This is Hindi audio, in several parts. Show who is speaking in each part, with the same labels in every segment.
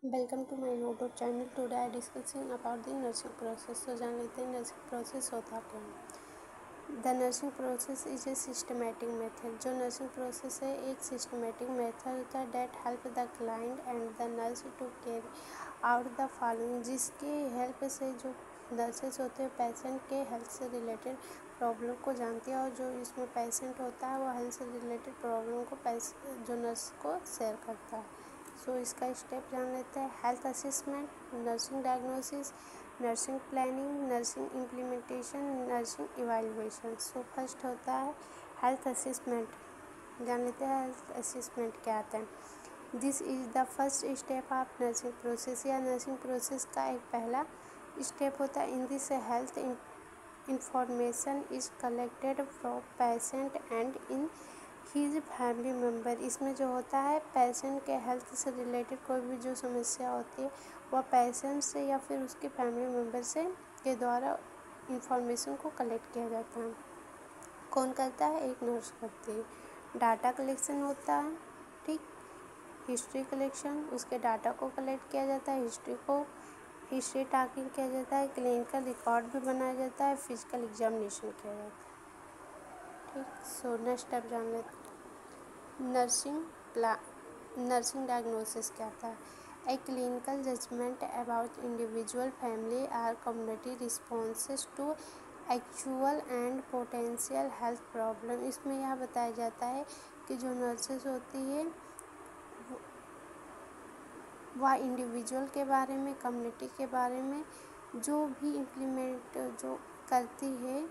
Speaker 1: Welcome to my YouTube channel. Today I discussing about the nursing process. तो जान लेते हैं नर्सिंग प्रोसेस होता क्या है। The nursing process is a systematic method. जो नर्सिंग प्रोसेस है एक सिस्टमेटिक मेथड होता है that help the client and the nurse to carry out the following, जिसकी हेल्प से जो नर्सेस होते हैं पेशेंट के हेल्थ से रिलेटेड प्रॉब्लम को जानती है, और जो इसमें पेशेंट होता है वो हेल्थ से रिलेटेड प्रॉब्लम को जो नर्स को शेयर करता है। सो इसका स्टेप जान लेते हैं। Health assessment, nursing diagnosis, nursing planning, nursing implementation, nursing evaluation. So first होता है हेल्थ असेसमेंट। जान लेते हैं हेल्थ असेसमेंट क्या आता है। This is the first step of nursing process. या नर्सिंग प्रोसेस का एक पहला स्टेप होता है। In this health information is collected from patient and in his family member. इसमें जो होता है पेशेंट के हेल्थ से रिलेटेड कोई भी जो समस्या होती है वह पेशेंट से या फिर उसके फैमिली मेम्बर से के द्वारा इंफॉर्मेशन को कलेक्ट किया जाता है। कौन करता है? एक नर्स करती है। डाटा कलेक्शन होता है, ठीक। हिस्ट्री कलेक्शन, उसके डाटा को कलेक्ट किया जाता है, हिस्ट्री टॉकिंग किया जाता है, क्लिनिकल रिकॉर्ड भी बनाया जाता है, फिजिकल एग्जामिनेशन किया जाता है, ठीक। सो नेक्स्ट स्टेप जान लेते हैं। नर्सिंग डायग्नोसिस क्या था? A clinical judgement about individual family or community responses to actual and potential health problem. इसमें यह बताया जाता है कि जो नर्सेस होती है वह इंडिविजुअल के बारे में, कम्युनिटी के बारे में जो भी इम्प्लीमेंट जो करती है,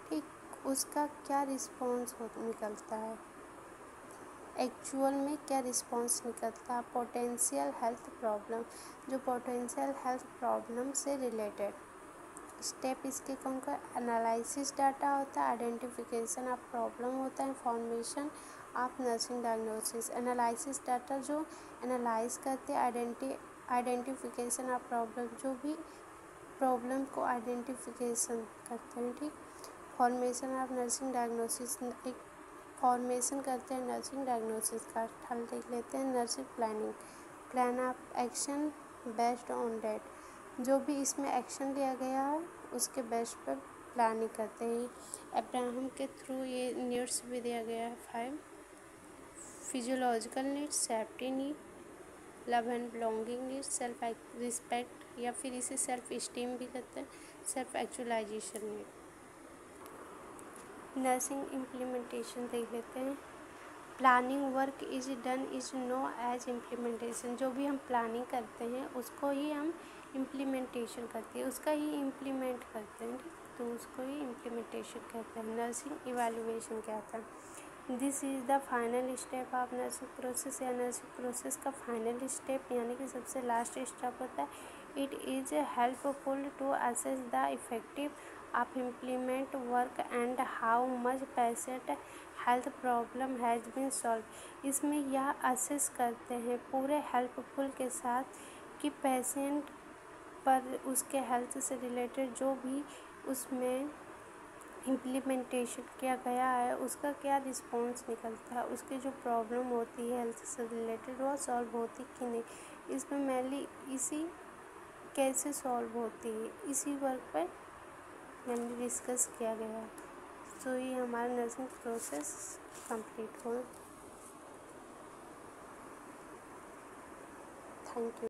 Speaker 1: ठीक, उसका क्या रिस्पॉन्स निकलता है, एक्चुअल में क्या रिस्पॉन्स निकलता है, पोटेंशियल हेल्थ प्रॉब्लम, जो पोटेंशियल हेल्थ प्रॉब्लम से रिलेटेड स्टेप इसके कौन का? एनालिसिस डाटा होता है, आइडेंटिफिकेशन ऑफ प्रॉब्लम होता है, information of nursing diagnosis. Analysis data जो एनालाइज करते हैं, आइडेंटिफिकेशन ऑफ प्रॉब्लम जो भी प्रॉब्लम को आइडेंटिफिकेशन करते हैं, ठीक। फॉर्मेशन ऑफ नर्सिंग डायग्नोसिस, एक फॉर्मेशन करते हैं नर्सिंग डायग्नोसिस का। हल देख लेते हैं। Nursing planning, plan of action based on that, जो भी इसमें एक्शन लिया गया है उसके बेस पर प्लानिंग करते हैं। अब्राहम के थ्रू ये नीड्स भी दिया गया है 5 physiological needs, safety need, love and belonging needs, self respect, या फिर इसे सेल्फ इस्टीम भी कहते हैं, self actualisation need. Nursing implementation देख लेते हैं। Planning work is done is known as implementation, जो भी हम प्लानिंग करते हैं उसको ही हम इम्प्लीमेंटेशन करते हैं, उसका ही इम्प्लीमेंट करते हैं, तो उसको ही इम्प्लीमेंटेशन कहते हैं। नर्सिंग इवैल्यूएशन क्या था? This is the final step of nursing process. या नर्सिंग प्रोसेस का फाइनल स्टेप यानी कि सबसे लास्ट स्टेप होता है। It is helpful to assess the effective of implement work and how much patient health problem has been solve. इसमें यह असेस करते हैं पूरे हेल्पफुल के साथ कि पेशेंट पर उसके हेल्थ से रिलेटेड जो भी उसमें इम्प्लीमेंटेशन किया गया है उसका क्या रिस्पॉन्स निकलता है, उसकी जो प्रॉब्लम होती है हेल्थ से रिलेटेड वह सॉल्व होती कि नहीं। इसमें मेनली इसी कैसे सॉल्व होती है इसी वर्क पर मैंने डिस्कस किया गया है। तो ये हमारा नर्सिंग प्रोसेस कंप्लीट हुआ। Thank you.